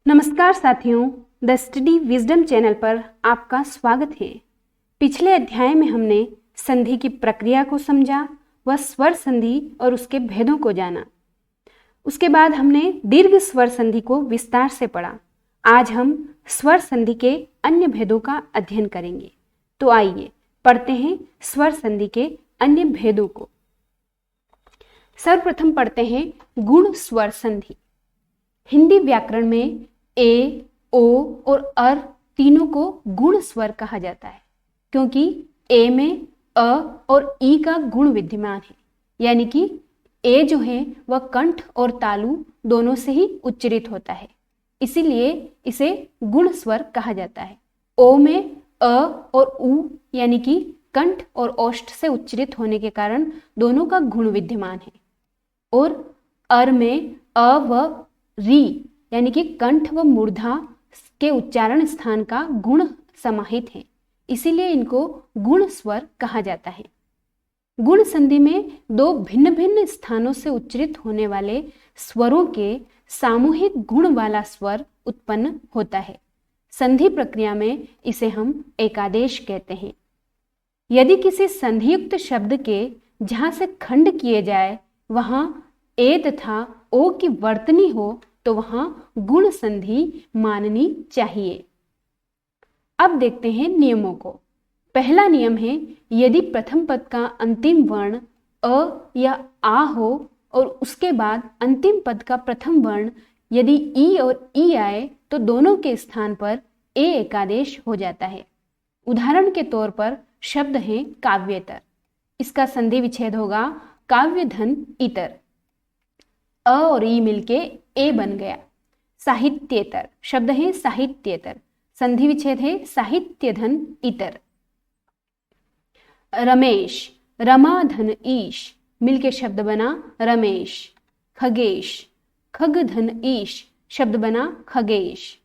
नमस्कार साथियों, the study wisdom channel पर आपका स्वागत है। पिछले अध्याय में हमने संधि की प्रक्रिया को समझा, वह स्वर संधि और उसके भेदों को जाना। उसके बाद हमने दीर्घ स्वर संधि को विस्तार से पढ़ा। आज हम स्वर संधि के अन्य भेदों का अध्ययन करेंगे। तो आइए पढ़ते हैं स्वर संधि के अन्य भेदों को। सर्वप्रथम पढ़ते हैं गुण स्वर संधि। हिंदी व्याकरण में ए, ओ और अर तीनों को गुण स्वर कहा जाता है, क्योंकि ए में अ और ई का गुण विद्यमान है। यानी कि ए जो है वह कंठ और तालु दोनों से ही उच्चरित होता है, इसीलिए इसे गुण स्वर कहा जाता है। ओ में अ और उ यानी कि कंठ और ओष्ठ से उच्चरित होने के कारण दोनों का गुण विद्यमान है। और अर में अ व री यानी कि कंठ व मूर्धा के उच्चारण स्थान का गुण समाहित है, इसीलिए इनको गुण स्वर कहा जाता है। गुण संधि में दो भिन्न भिन्न स्थानों से उच्चरित होने वाले स्वरों के सामूहिक गुण वाला स्वर उत्पन्न होता है। संधि प्रक्रिया में इसे हम एकादेश कहते हैं। यदि किसी संधियुक्त शब्द के जहां से खंड किए जाए वहां ए तथा ओ की वर्तनी हो तो वहां गुण संधि माननी चाहिए। अब देखते हैं नियमों को। पहला नियम है, यदि प्रथम पद का अंतिम वर्ण अ या आ हो और उसके बाद अंतिम पद का प्रथम वर्ण यदि ई और ई आए तो दोनों के स्थान पर ए एकादेश हो जाता है। उदाहरण के तौर पर शब्द है काव्येतर, इसका संधि विच्छेद होगा काव्य धन इतर। अ और ई मिलके ए बन गया। साहित्येतर शब्द है साहित्येतर, संधि विच्छेद है साहित्य धन इतर। रमेश रमा धन ईश मिलके शब्द बना रमेश। खगेश खग धन ईश शब्द बना खगेश।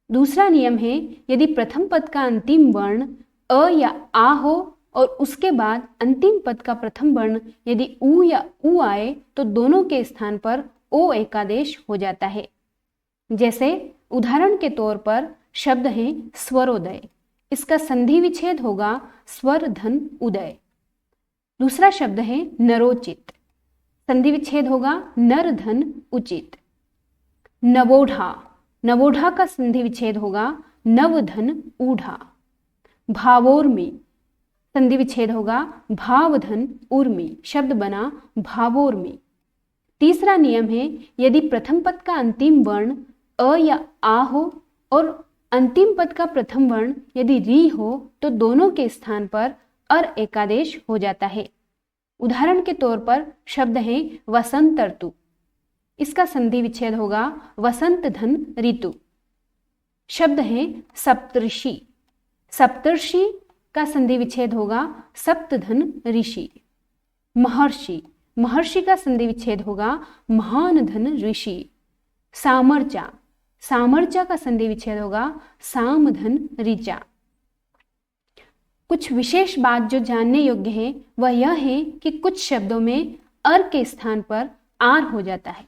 दूसरा नियम है, यदि प्रथम पद का अंतिम वर्ण अ या आ हो और उसके बाद अंतिम पद का प्रथम वर्ण यदि उ या उ आए तो दोनों के स्थान पर ओ एकादेश हो जाता है। जैसे उदाहरण के तौर पर शब्द है स्वरोदय, इसका संधि विच्छेद होगा स्वर धन उदय। दूसरा शब्द है नरोचित, संधि विच्छेद होगा नर धन उचित। नवोढ़ा, नवोढ़ा का संधि विच्छेद होगा नव धन ऊढ़ा। भावोर्मी, संधि विच्छेद होगा भाव धन उर्मी, शब्द बना भावोर्मी। तीसरा नियम है, यदि प्रथम पद का अंतिम वर्ण अ या आ हो और अंतिम पद का प्रथम वर्ण यदि री हो तो दोनों के स्थान पर अर एकादेश हो जाता है। उदाहरण के तौर पर शब्द है वसंत ऋतु, इसका संधि विच्छेद होगा वसंत धन ऋतु। शब्द है सप्तऋषि, सप्तर्षि का संधि विच्छेद होगा सप्त धन ऋषि। महर्षि, महर्षि का संधि विच्छेद होगा महान धन ऋषि। सामर्चा, सामर्चा का संधि विच्छेद होगा साम धन ऋचा। कुछ विशेष बात जो जानने योग्य है वह यह है कि कुछ शब्दों में अर के स्थान पर आर हो जाता है।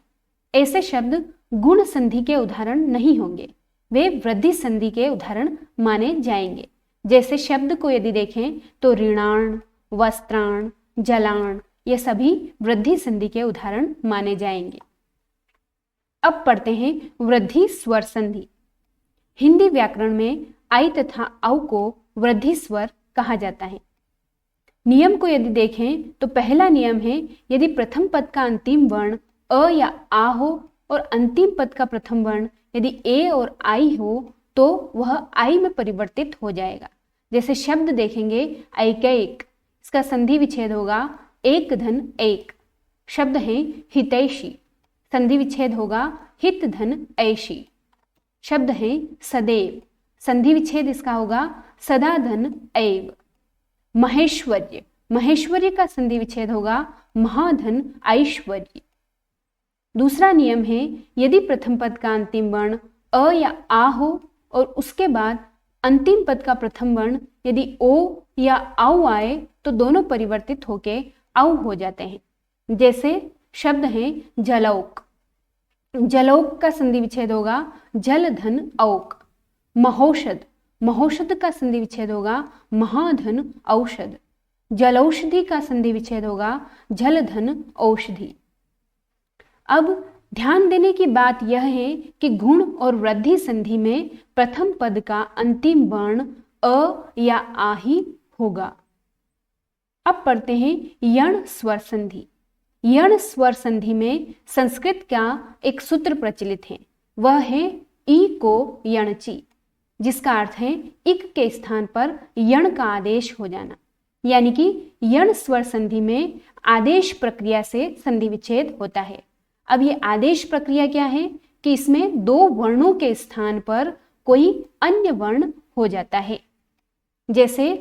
ऐसे शब्द गुण संधि के उदाहरण नहीं होंगे, वे वृद्धि संधि के उदाहरण माने जाएंगे। जैसे शब्द को यदि देखें तो ऋणाण, वस्त्राण, जलाण ये सभी वृद्धि संधि के उदाहरण माने जाएंगे। अब पढ़ते हैं वृद्धि स्वर संधि। हिंदी व्याकरण में आई तथा औ को वृद्धि स्वर कहा जाता है। नियम को यदि देखें तो पहला नियम है, यदि प्रथम पद का अंतिम वर्ण अ या आ हो और अंतिम पद का प्रथम वर्ण यदि ए और आई हो तो वह आई में परिवर्तित हो जाएगा। जैसे शब्द देखेंगे ऐकैक, इसका संधि विच्छेद होगा एक धन एक। शब्द है हितैषी, संधि विच्छेद होगा हित धन ऐशी। शब्द है सदैव, संधि विच्छेद इसका होगा सदा धन ऐव। महेश्वर्य, महेश्वर्य का संधि विच्छेद होगा महाधन ऐश्वर्य। दूसरा नियम है, यदि प्रथम पद का अंतिम वर्ण अ या आ हो और उसके बाद अंतिम पद का प्रथम वर्ण यदि ओ या औ आए तो दोनों परिवर्तित होके औ हो जाते हैं। जैसे शब्द है जलौक, जलोक का संधि विच्छेद होगा जल धन औक। महौषध, महौषध का संधि विच्छेद होगा महाधन औषध। जलौषधि का संधि विच्छेद होगा जल धन औषधि। अब ध्यान देने की बात यह है कि गुण और वृद्धि संधि में प्रथम पद का अंतिम वर्ण अ या आ ही होगा। अब पढ़ते हैं यण स्वर संधि। यण स्वर संधि में संस्कृत का एक सूत्र प्रचलित है, वह है ई को यणची, जिसका अर्थ है इक के स्थान पर यण का आदेश हो जाना। यानी कि यण स्वर संधि में आदेश प्रक्रिया से संधि विच्छेद होता है। अब ये आदेश प्रक्रिया क्या है कि इसमें दो वर्णों के स्थान पर कोई अन्य वर्ण हो जाता है। जैसे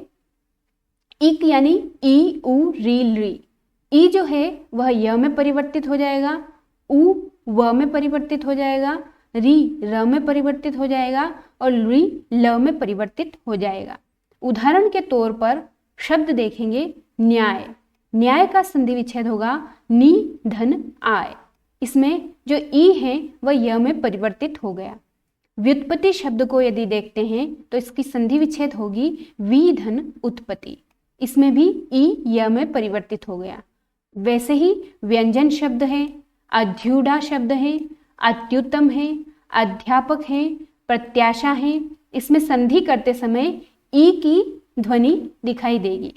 इक यानी ई उ री ली, ई जो है वह य में परिवर्तित हो जाएगा, उ व में परिवर्तित हो जाएगा, री र में परिवर्तित हो जाएगा और ली ल में परिवर्तित हो जाएगा। उदाहरण के तौर पर शब्द देखेंगे न्याय। न्याय का संधि विच्छेद होगा नी धन आय। इसमें जो ई है वह य में परिवर्तित हो गया। व्युत्पत्ति शब्द को यदि देखते हैं तो इसकी संधि विच्छेद होगी वी धन उत्पत्ति। इसमें भी ई य में परिवर्तित हो गया। वैसे ही व्यंजन शब्द है, अध्युडा शब्द है, अत्युत्तम है, अध्यापक है, प्रत्याशा है, इसमें संधि करते समय ई की ध्वनि दिखाई देगी।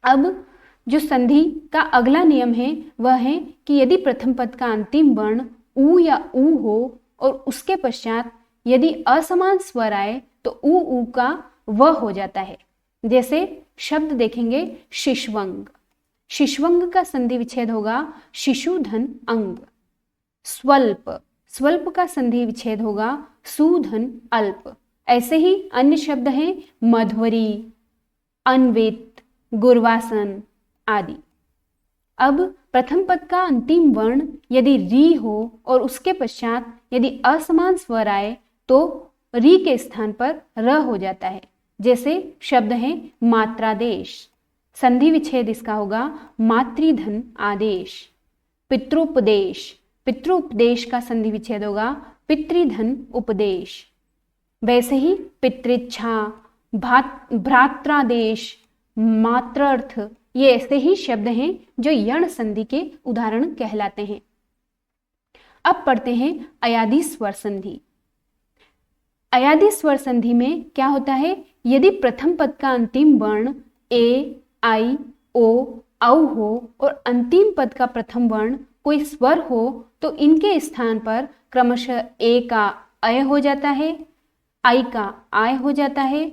अब जो संधि का अगला नियम है वह है कि यदि प्रथम पद का अंतिम वर्ण उ या उ हो और उसके पश्चात यदि असमान स्वर आए तो उ का व हो जाता है। जैसे शब्द देखेंगे शिशवंग। शिशवंग का संधि विच्छेद होगा शिशु धन अंग। स्वल्प, स्वल्प का संधि विच्छेद होगा सुधन अल्प। ऐसे ही अन्य शब्द हैं मध्वरी, अन्वित, गुरवासन आदि। अब प्रथम पद का अंतिम वर्ण यदि री हो और उसके पश्चात यदि असमान स्वर आए तो री के स्थान पर र हो जाता है। जैसे शब्द है मात्रादेश, संधि विच्छेद इसका होगा मातृधन आदेश। पितृपदेश, पितृपदेश का संधि विच्छेद होगा पितृधन उपदेश। वैसे ही पितृच्छा, भ्रात्रादेश, मात्रार्थ, ये ऐसे ही शब्द हैं जो यण संधि के उदाहरण कहलाते हैं। अब पढ़ते हैं अयादि स्वर संधि। अयादि स्वर संधि में क्या होता है, यदि प्रथम पद का अंतिम वर्ण ए, आई, ओ, औ हो और अंतिम पद का प्रथम वर्ण कोई स्वर हो तो इनके स्थान पर क्रमशः ए का अय हो जाता है, आई का आय हो जाता है,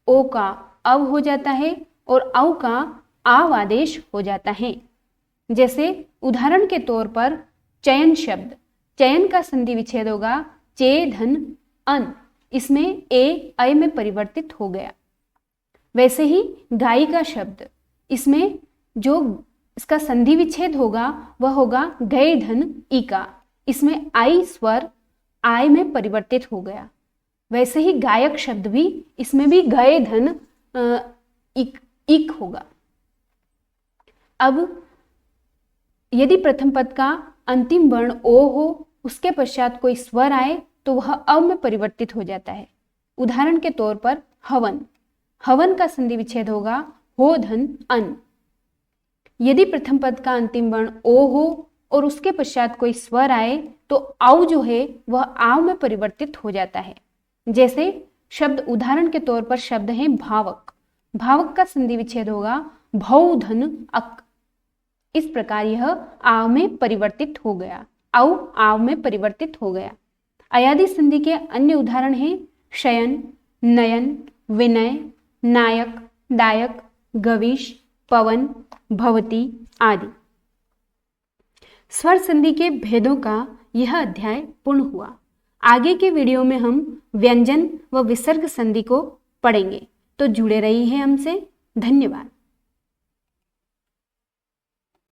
ओ का अव हो जाता है और औ का आव आदेश हो जाता है। जैसे उदाहरण के तौर पर चयन शब्द, चयन का संधि विच्छेद होगा चे धन अन। इसमें ए अय में परिवर्तित हो गया। वैसे ही गायिका शब्द, इसमें जो इसका संधि विच्छेद होगा वह होगा गए धन इका। इसमें आई स्वर आय में परिवर्तित हो गया। वैसे ही गायक शब्द भी, इसमें भी गए धन इक होगा। अब यदि प्रथम पद का अंतिम वर्ण ओ हो, उसके पश्चात कोई स्वर आए तो वह अ में परिवर्तित हो जाता है। उदाहरण के तौर पर हवन, हवन का संधि विच्छेद होगा हो धन अन। यदि प्रथम पद का अंतिम वर्ण ओ हो और उसके पश्चात कोई स्वर आए तो औ जो है वह आव में परिवर्तित हो जाता है। जैसे शब्द, उदाहरण के तौर पर शब्द है भावक, भावक का संधि विच्छेद होगा भौ धन अक। इस प्रकार यह आव में परिवर्तित हो गया, औ आव में परिवर्तित हो गया। अयादि संधि के अन्य उदाहरण हैं शयन, नयन, विनय, नायक, दायक, गविश, पवन, भवती आदि। स्वर संधि के भेदों का यह अध्याय पूर्ण हुआ। आगे के वीडियो में हम व्यंजन व विसर्ग संधि को पढ़ेंगे, तो जुड़े रहिए हमसे। धन्यवाद।